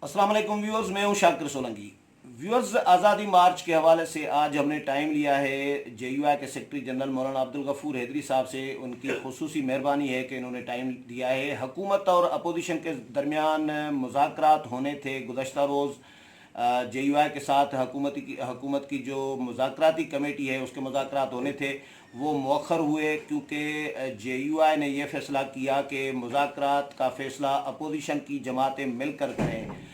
अस्सलाम वालेकुम व्यूअर्स, मैं हूं शाकिर सोलंकी। व्यूअर्स, आज़ादी मार्च के हवाले से आज हमने टाइम लिया है JUI के सेक्रेटरी जनरल मौलाना अब्दुल गफूर हैदरी साहब से। उनकी खुसूसी मेहरबानी है कि इन्होंने टाइम दिया है। हुकूमत और अपोजिशन के दरमियान मुज़ाकरात होने थे गुज़श्ता रोज़। JUI के साथ हुकूमत की जो मुज़ाकराती कमेटी है उसके मुज़ाकरात होने थे, वो मौखर हुए क्योंकि JUI ने यह फ़ैसला किया कि मुज़ाकरात का फ़ैसला अपोजिशन की जमातें मिलकर करें।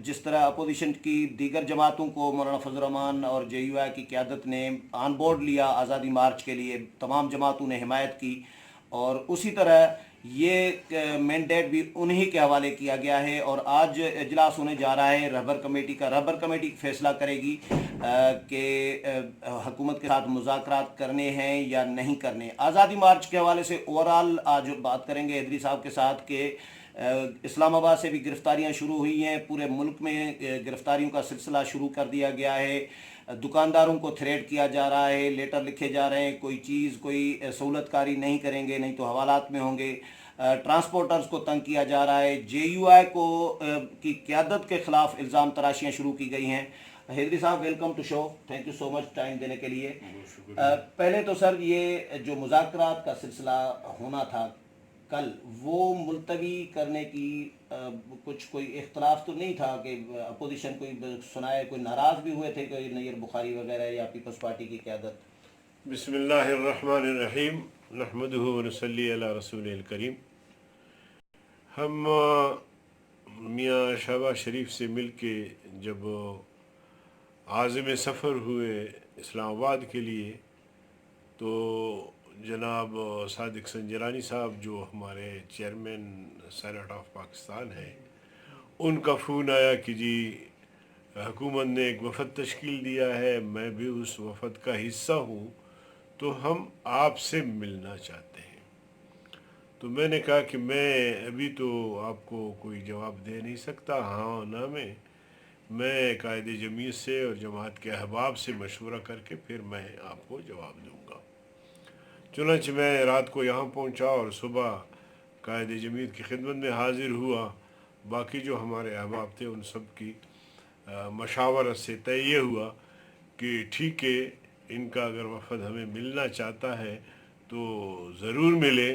जिस तरह अपोजिशन की दीगर जमातों को मौलाना फजल रहमान और JUI की क़यादत ने ऑन बोर्ड लिया आज़ादी मार्च के लिए, तमाम जमातों ने हिमायत की, और उसी तरह ये मैंडेट भी उन्हीं के हवाले किया गया है। और आज इजलास होने जा रहा है रहबर कमेटी का। रहबर कमेटी फैसला करेगी कि हुकूमत के साथ मुज़ाकरात करने हैं या नहीं करने। आज़ादी मार्च के हवाले से ओवरऑल आज बात करेंगे हैदरी साहब के साथ कि इस्लामाबाद से भी गिरफ्तारियां शुरू हुई हैं, पूरे मुल्क में गिरफ्तारियों का सिलसिला शुरू कर दिया गया है। दुकानदारों को थ्रेट किया जा रहा है, लेटर लिखे जा रहे हैं, कोई चीज़ कोई सहूलतकारी नहीं करेंगे नहीं तो हवालात में होंगे। ट्रांसपोर्टर्स को तंग किया जा रहा है। JUI को की क़यादत के ख़िलाफ़ इल्ज़ाम तराशियाँ शुरू की गई हैं। हैदरी साहब, welcome to show, thank you so much time देने के लिए। पहले तो सर, ये जो मुज़ाकरात का सिलसिला होना था कल, वो मुलतवी करने की कुछ कोई इख्तलाफ तो नहीं था कि अपोजिशन कोई सुनाए, कोई नाराज़ भी हुए थे, कोई नैयर बुखारी वगैरह या पीपल्स पार्टी की क़यादत? बिस्मिल्लाहिर्रहमानिर्रहीम नहमदुहु व नसल्ली अला रसूलिल करीम। हम मियाँ शहबाज शरीफ से मिल के जब आज़म सफ़र हुए इस्लामाबाद के लिए, तो जनाब सादिक संजरानी साहब जो हमारे चेयरमैन सेनेट ऑफ पाकिस्तान हैं, उनका फ़ोन आया कि जी हुकूमत ने एक वफ़द तश्कील दिया है, मैं भी उस वफ़द का हिस्सा हूँ, तो हम आपसे मिलना चाहते हैं। तो मैंने कहा कि मैं अभी तो आपको कोई जवाब दे नहीं सकता हाँ ना में। मैं कायदे जमीयत से और जमात के अहबाब से मशवरा करके फिर मैं आपको जवाब दूंगा। चुनांचे मैं रात को यहाँ पहुँचा और सुबह कायदे जमीयत की खिदमत में हाजिर हुआ। बाकी जो हमारे अहबाब थे उन सब की मशावरत से तय ये हुआ कि ठीक है, इनका अगर वफद हमें मिलना चाहता है तो ज़रूर मिले,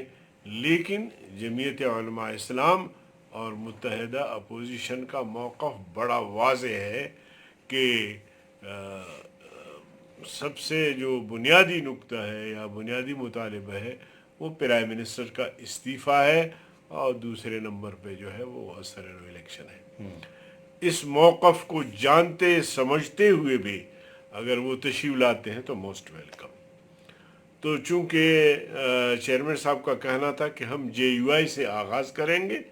लेकिन जमीयत उलमा इस्लाम और मुत्तहिदा अपोजिशन का मौक़िफ़ बड़ा वाज़ेह है कि सबसे जो बुनियादी नुक्ता है या बुनियादी मुतालिबा है वो प्राइम मिनिस्टर का इस्तीफ़ा है, और दूसरे नंबर पे जो है वो असर इलेक्शन है। इस मौक़िफ़ को जानते समझते हुए भी अगर वो तशरीफ़ लाते हैं तो मोस्ट वेलकम। तो चूँकि चेयरमैन साहब का कहना था कि हम JUI से आगाज़ करेंगे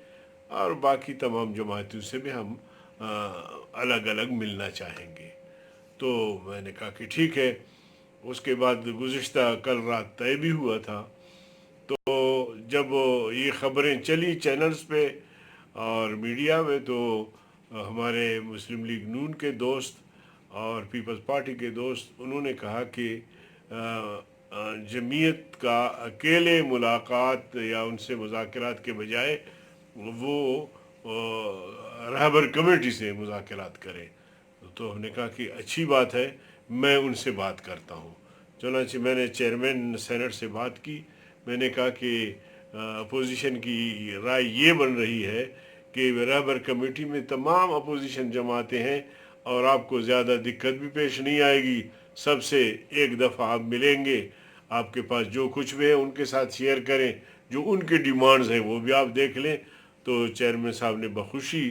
और बाकी तमाम जमातों से भी हम अलग अलग मिलना चाहेंगे, तो मैंने कहा कि ठीक है। उसके बाद गुज़िश्ता कल रात तय भी हुआ था। तो जब ये ख़बरें चली चैनल्स पे और मीडिया में, तो हमारे मुस्लिम लीग नून के दोस्त और पीपल्स पार्टी के दोस्त उन्होंने कहा कि जमीयत का अकेले मुलाकात या उनसे मुज़ाकरात के बजाय वो रहबर कमेटी से मुज़ाकरात करें। तो हमने कहा कि अच्छी बात है, मैं उनसे बात करता हूँ। चुनांचे मैंने चेयरमैन सेनेट से बात की। मैंने कहा कि अपोजिशन की राय ये बन रही है कि रहबर कमेटी में तमाम अपोजिशन जमातें हैं और आपको ज़्यादा दिक्कत भी पेश नहीं आएगी। सबसे एक दफ़ा आप मिलेंगे, आपके पास जो कुछ भी है उनके साथ शेयर करें, जो उनके डिमांड्स हैं वो भी आप देख लें। तो चेयरमैन साहब ने बखुशी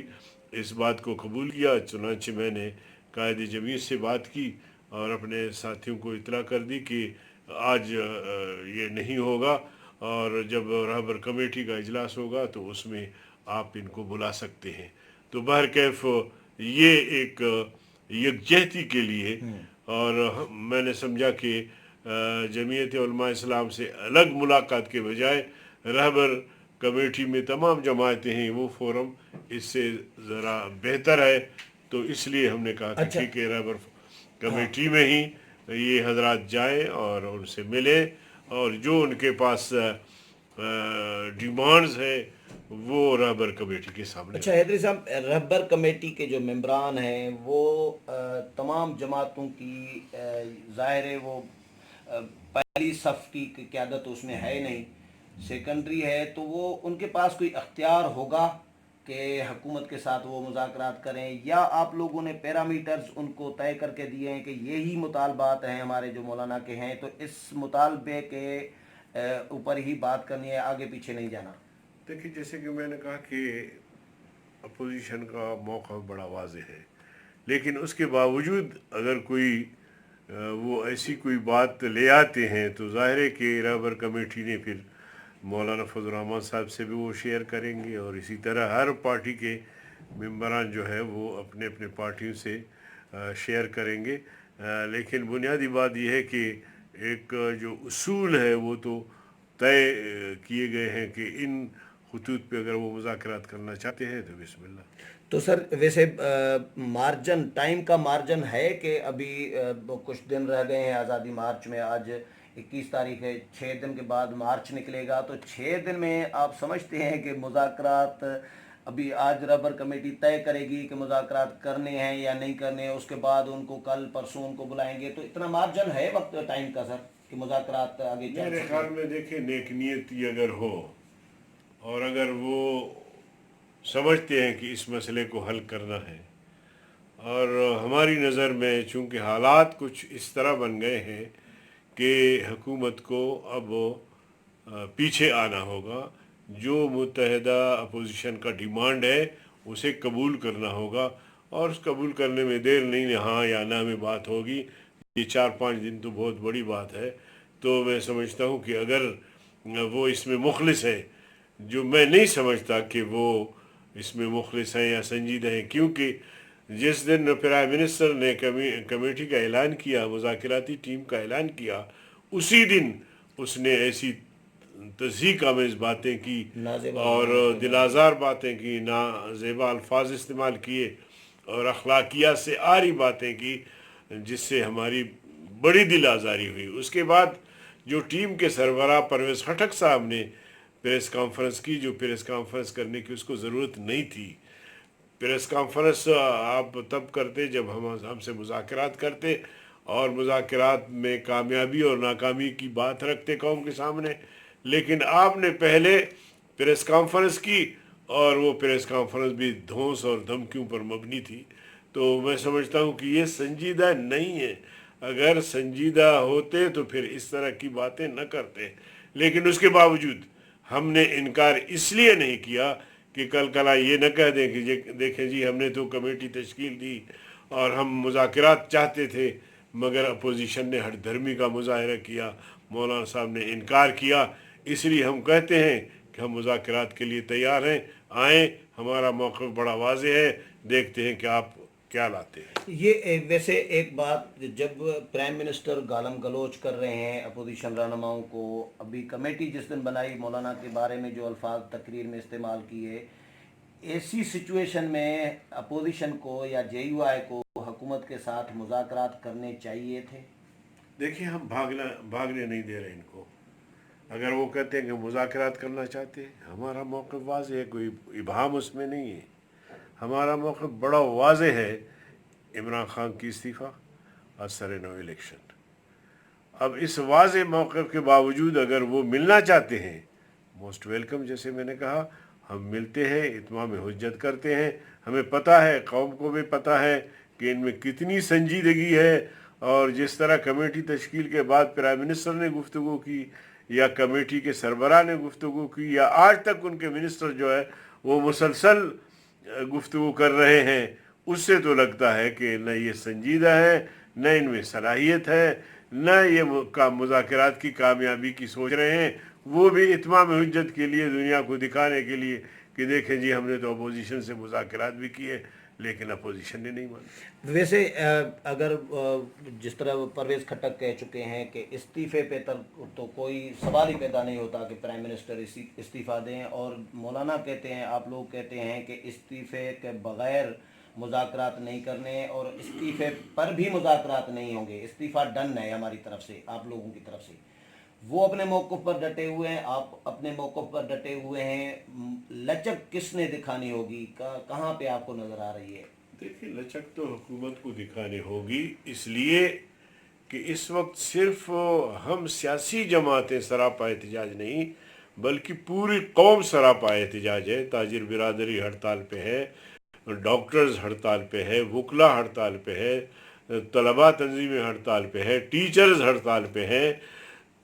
इस बात को कबूल किया। चुनांचे मैंने कायदे जमीयत से बात की और अपने साथियों को इतला कर दी कि आज ये नहीं होगा, और जब रहबर कमेटी का इजलास होगा तो उसमें आप इनको बुला सकते हैं। तो बहरकैफ ये एक यकजहती के लिए, और मैंने समझा कि जमीयत उलमा इस्लाम से अलग मुलाकात के बजाय रहबर कमेटी में तमाम जमातें हैं, वो फोरम इससे ज़रा बेहतर है। तो इसलिए हमने कहा कि अच्छा। ठीक है, रहबर हाँ। कमेटी में ही ये हजरात जाएं और उनसे मिलें, और जो उनके पास डिमांड्स है वो रहबर कमेटी के सामने। अच्छा हैदरी साहब, रहबर कमेटी के जो मेंबरान हैं वो तमाम जमातों की ज़ाहिर है वो पहली सफ़ की क़यादत उसमें है नहीं, सेकेंडरी है, तो वो उनके पास कोई अख्तियार होगा कि हुकूमत के साथ वो मुज़ाकरात करें, या आप लोगों ने पैरामीटर्स उनको तय करके दिए हैं कि यही मुतालबात हैं हमारे जो मौलाना के हैं, तो इस मुतालबे के ऊपर ही बात करनी है, आगे पीछे नहीं जाना? देखिए, जैसे कि मैंने कहा कि अपोजिशन का मौका बड़ा वाज़ेह है, लेकिन उसके बावजूद अगर कोई वो ऐसी कोई बात ले आते हैं तो ज़ाहिर है कि रहबर कमेटी ने फिर मौलाना फजल रहमान साहब से भी वो शेयर करेंगे, और इसी तरह हर पार्टी के मेंबरान जो है वो अपने अपने पार्टियों से शेयर करेंगे। लेकिन बुनियादी बात यह है कि एक जो उसूल है वो तो तय किए गए हैं कि इन खतूत पे अगर वो मुज़ाकरात करना चाहते हैं तो बिस्मिल्लाह। तो सर वैसे मार्जिन, टाइम का मार्जिन है कि अभी कुछ दिन रह गए हैं आज़ादी मार्च में, आज 21 तारीख है, 6 दिन के बाद मार्च निकलेगा, तो 6 दिन में आप समझते हैं कि मुज़ाकरात अभी आज रबर कमेटी तय करेगी कि मुज़ाकरात करने हैं या नहीं करने हैं, उसके बाद उनको कल परसों उनको बुलाएंगे, तो इतना मार्जिन है वक्त टाइम का सर कि मुज़ाकरात आगे चल मेरे सके? ख्याल में देखिए, नेक नियति अगर हो और अगर वो समझते हैं कि इस मसले को हल करना है, और हमारी नज़र में चूँकि हालात कुछ इस तरह बन गए हैं कि हुकूमत को अब पीछे आना होगा, जो मुत्तहदा अपोजिशन का डिमांड है उसे कबूल करना होगा, और उस कबूल करने में देर नहीं, हाँ या ना में बात होगी। ये 4-5 दिन तो बहुत बड़ी बात है, तो मैं समझता हूँ कि अगर वो इसमें मुखलिस है, जो मैं नहीं समझता कि वो इसमें मुखलिस हैं या संजीदा हैं, क्योंकि जिस दिन प्राइम मिनिस्टर ने कमेटी का ऐलान किया, मुज़ाकराती टीम का ऐलान किया, उसी दिन उसने ऐसी तज़हीक आमेज़ बातें की नाज़ेबा और अल्फाज दिलाज़ार बातें की, नाज़ेबा अल्फाज इस्तेमाल किए और अखलाकियात से आरी बातें की, जिससे हमारी बड़ी दिल आज़ारी हुई। उसके बाद जो टीम के सरबराह परवेज़ खटक साहब ने प्रेस कॉन्फ्रेंस की, जो प्रेस कॉन्फ्रेंस करने की उसको ज़रूरत नहीं थी। प्रेस कॉन्फ्रेंस आप तब करते जब हमसे मुज़ाकरात करते और मुज़ाकरात में कामयाबी और नाकामी की बात रखते कौम के सामने, लेकिन आपने पहले प्रेस कॉन्फ्रेंस की, और वो प्रेस कॉन्फ्रेंस भी धौंस और धमकियों पर मबनी थी। तो मैं समझता हूँ कि ये संजीदा नहीं है। अगर संजीदा होते तो फिर इस तरह की बातें न करते, लेकिन उसके बावजूद हमने इनकार इसलिए नहीं किया कि कल कला ये न कह दें कि देखें जी हमने तो कमेटी तश्कील दी और हम मुज़ाकरात चाहते थे, मगर अपोजिशन ने हठधर्मी का मुजाहरा किया, मौलाना साहब ने इनकार किया। इसलिए हम कहते हैं कि हम मुज़ाकरात के लिए तैयार हैं, आएँ, हमारा मौक़िफ़ बड़ा वाज़ेह है, देखते हैं कि आप क्या लाते हैं। ये वैसे एक बात, जब प्राइम मिनिस्टर गालम गलोच कर रहे हैं अपोजिशन रहनुमाओं को, अभी कमेटी जिस दिन बनाई मौलाना के बारे में जो अल्फाज तकरीर में इस्तेमाल किए, ऐसी सिचुएशन में अपोजिशन को या JUI को हुकूमत के साथ मुज़ाकरात करने चाहिए थे? देखिए, हम भागने नहीं दे रहे इनको। अगर वो कहते हैं कि मुज़ाकरात करना चाहते हैं, हमारा मौक़िफ़ वाज़ेह है, कोई इबहाम उसमें नहीं है। हमारा मौक़िफ़ बड़ा वाज़ेह है, इमरान खान की इस्तीफ़ा और सरे नो इलेक्शन। अब इस वाज़ेह मौक़िफ़ के बावजूद अगर वो मिलना चाहते हैं, मोस्ट वेलकम। जैसे मैंने कहा, हम मिलते हैं, इत्माम हुज्जत करते हैं। हमें पता है, कौम को भी पता है कि इनमें कितनी संजीदगी है, और जिस तरह कमेटी तश्कील के बाद प्राइम मिनिस्टर ने गुफ्तगू की, या कमेटी के सरबराह ने गुफ्तगू की, या आज तक उनके मिनिस्टर जो है वो मुसलसल गुफ्तगू कर रहे हैं, उससे तो लगता है कि न ये संजीदा है, न इनमें सलाहियत है, न ये मुज़ाकरात की कामयाबी की सोच रहे हैं। वो भी इत्माम हुज्जत के लिए, दुनिया को दिखाने के लिए कि देखें जी हमने तो अपोजिशन से मुज़ाकरात भी किए, लेकिन अपोजिशन ने नहीं माना। वैसे अगर जिस तरह परवेज़ खट्टक कह चुके हैं कि इस्तीफ़े पे तो कोई सवाल ही पैदा नहीं होता कि प्राइम मिनिस्टर इस्तीफ़ा दें, और मौलाना कहते हैं, आप लोग कहते हैं कि इस्तीफ़े के बग़ैर मुज़ाकरात नहीं करने, और इस्तीफ़े पर भी मुज़ाकरात नहीं होंगे, इस्तीफ़ा डन है हमारी तरफ से, आप लोगों की तरफ से, وہ اپنے موقف پر ڈٹے ہوئے ہیں, آپ اپنے موقف پر ڈٹے ہوئے ہیں. لچک کس نے دکھانی ہوگی, کہاں پہ آپ کو نظر آ رہی ہے؟ دیکھیں لچک تو حکومت کو دکھانی ہوگی, اس لیے کہ اس وقت صرف ہم سیاسی جماعتیں سراپا احتجاج نہیں بلکہ پوری قوم سراپا احتجاج ہے. تاجر برادری ہڑتال پہ ہے, ڈاکٹرز ہڑتال پہ ہے, وکلا ہڑتال پہ ہے, طلباء تنظیمیں ہڑتال پہ ہے, ٹیچرز ہڑتال پہ ہیں.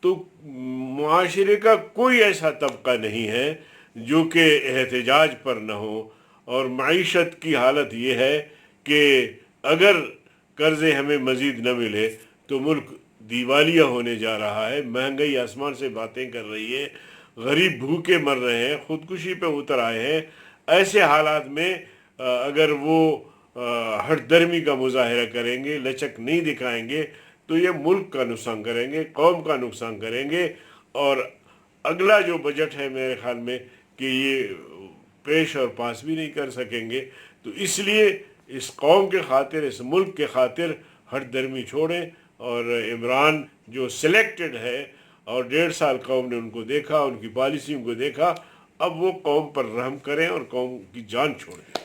تو معاشرے کا کوئی ایسا طبقہ نہیں ہے جو کہ احتجاج پر نہ ہو. اور معیشت کی حالت یہ ہے کہ اگر قرضے ہمیں مزید نہ ملے تو ملک دیوالیہ ہونے جا رہا ہے. مہنگائی آسمان سے باتیں کر رہی ہے, غریب بھوکے مر رہے ہیں, خودکشی پہ اتر آئے ہیں. ایسے حالات میں اگر وہ ہٹ درمی کا مظاہرہ کریں گے, لچک نہیں دکھائیں گے, تو یہ ملک کا نقصان کریں گے, قوم کا نقصان کریں گے. اور اگلا جو بجٹ ہے میرے خیال میں کہ یہ پیش اور پاس بھی نہیں کر سکیں گے. تو اس لیے اس قوم کے خاطر, اس ملک کے خاطر ہٹ درمی چھوڑیں. اور عمران جو سلیکٹڈ ہے اور 1.5 سال قوم نے ان کو دیکھا, ان کی پالیسیوں کو دیکھا, اب وہ قوم پر رحم کریں اور قوم کی جان چھوڑ دیں.